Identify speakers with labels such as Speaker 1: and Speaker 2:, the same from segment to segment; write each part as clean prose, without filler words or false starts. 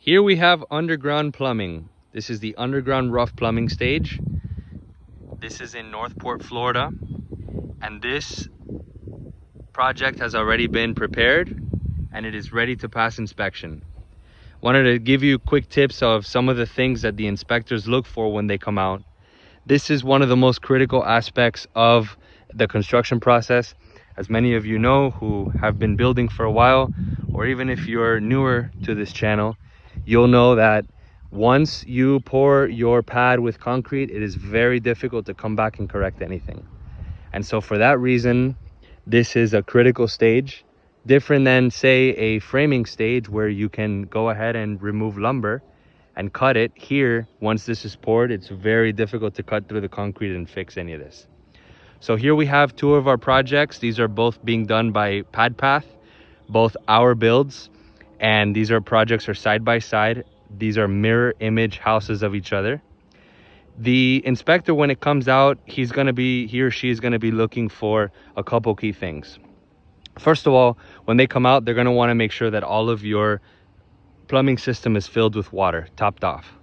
Speaker 1: Here we have underground plumbing. This is the underground rough plumbing stage. This is in Northport, Florida. And this project has already been prepared and it is ready to pass inspection. Wanted to give you quick tips of some of the things that the inspectors look for when they come out. This is one of the most critical aspects of the construction process. As many of you know who have been building for a while, or even if you're newer to this channel, you'll know that once you pour your pad with concrete, it is very difficult to come back and correct anything. And so for that reason, this is a critical stage, different than say a framing stage where you can go ahead and remove lumber and cut it. Here, once this is poured, it's very difficult to cut through the concrete and fix any of this. So here we have two of our projects. These are both being done by PadPath, both our builds, and these are projects are side by side. These are mirror image houses of each other. The inspector, when it comes out, he or she is gonna be looking for a couple key things. First of all, when they come out, they're gonna wanna make sure that all of your plumbing system is filled with water, topped off.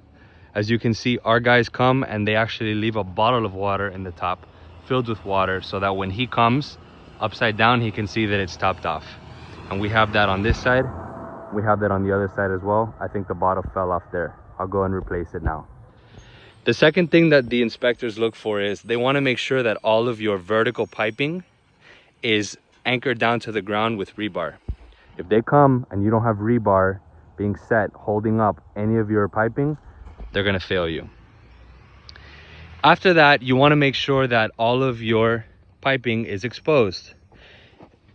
Speaker 1: As you can see, our guys come and they actually leave a bottle of water in the top, filled with water, so that when he comes upside down, he can see that it's topped off. And we have that on this side. We have that on the other side as well. I think the bottle fell off there. I'll go and replace it now. The second thing that the inspectors look for is they want to make sure that all of your vertical piping is anchored down to the ground with rebar. If they come and you don't have rebar being set, holding up any of your piping, they're going to fail you. After that, you want to make sure that all of your piping is exposed.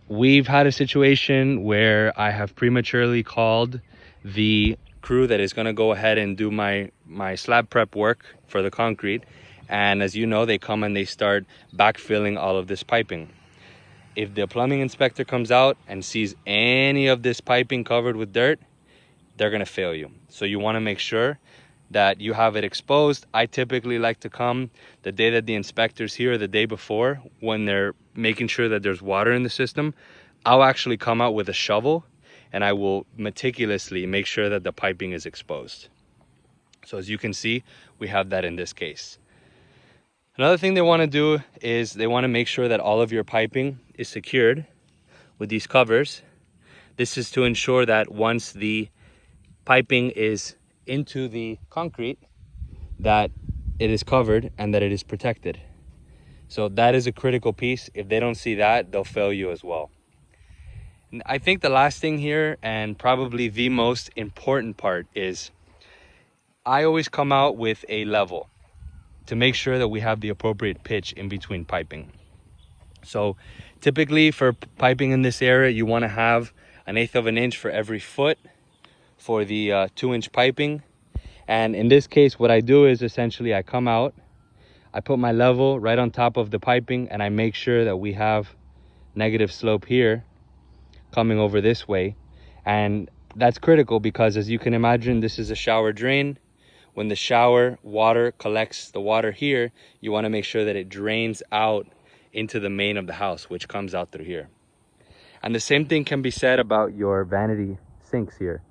Speaker 1: We've had a situation where I have prematurely called the crew that is going to go ahead and do my slab prep work for the concrete, and as you know, they come and they start backfilling all of this piping. If the plumbing inspector comes out and sees any of this piping covered with dirt, they're going to fail you. So you want to make sure that you have it exposed. I typically like to come the day that the inspector's here, the day before, when they're making sure that there's water in the system. I'll actually come out with a shovel and I will meticulously make sure that the piping is exposed. So as you can see, we have that in this case. Another thing they want to do is they want to make sure that all of your piping is secured with these covers. This is to ensure that once the piping is into the concrete, that it is covered and that it is protected. So that is a critical piece. If they don't see that, they'll fail you as well. And I think the last thing here, and probably the most important part, is I always come out with a level to make sure that we have the appropriate pitch in between piping. So typically for piping in this area, you want to have 1/8 of an inch for every foot for the 2-inch piping. And in this case, what I do is essentially I come out, I put my level right on top of the piping, and I make sure that we have negative slope here coming over this way. And that's critical because, as you can imagine, this is a shower drain. When the shower water collects the water here, you want to make sure that it drains out into the main of the house, which comes out through here. And the same thing can be said about your vanity sinks here.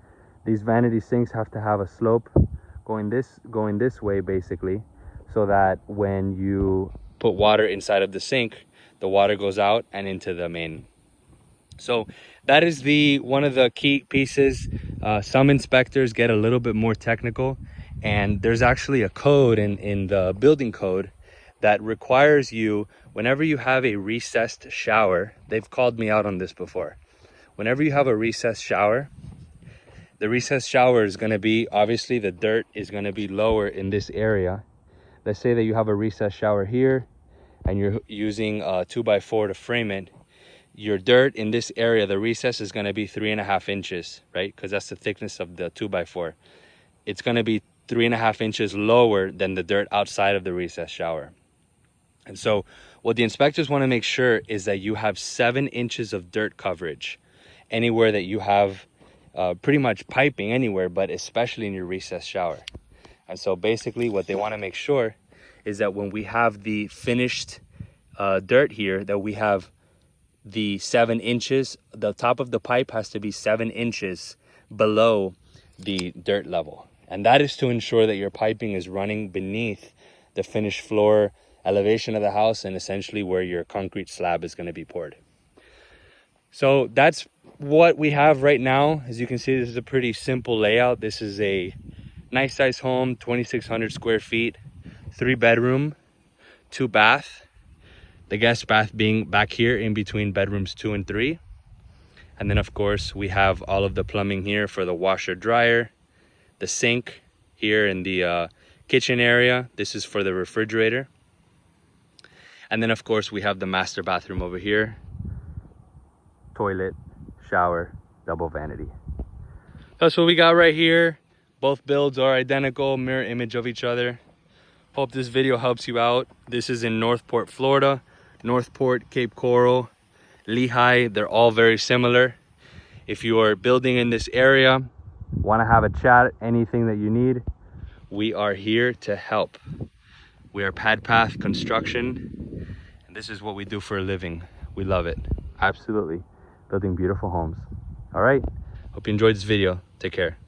Speaker 1: These vanity sinks have to have a slope going this way, basically, so that when you put water inside of the sink, the water goes out and into the main. So that is one of the key pieces. Some inspectors get a little bit more technical, and there's actually a code in the building code that requires you, whenever you have a recessed shower, they've called me out on this before. Whenever you have a recessed shower, the recessed shower is going to be, obviously the dirt is going to be lower in this area. Let's say that you have a recessed shower here and you're using a 2x4 to frame it. Your dirt in this area, the recess, is going to be 3.5 inches, right? Because that's the thickness of the 2x4. It's going to be 3.5 inches lower than the dirt outside of the recessed shower. And so what the inspectors want to make sure is that you have 7 inches of dirt coverage anywhere that you have pretty much piping anywhere, but especially in your recessed shower. And so basically what they want to make sure is that when we have the finished dirt here, that we have the 7 inches, the top of the pipe has to be 7 inches below the dirt level. And that is to ensure that your piping is running beneath the finished floor elevation of the house and essentially where your concrete slab is going to be poured. So that's what we have right now. As you can see, this is a pretty simple layout. This is a nice size home, 2,600 square feet, 3-bedroom, 2-bath. The guest bath being back here in between bedrooms 2 and 3. And then of course we have all of the plumbing here for the washer dryer, the sink here in the kitchen area. This is for the refrigerator. And then of course we have the master bathroom over here. Toilet, shower, double vanity. That's what we got right here. Both builds are identical, mirror image of each other. Hope this video helps you out. This is in Northport, Florida. Northport, Cape Coral, Lehigh, they're all very similar. If you are building in this area, want to have a chat, anything that you need, we are here to help. We are PadPath Construction, and this is what we do for a living. We love it. Absolutely. Building beautiful homes. All right. Hope you enjoyed this video. Take care.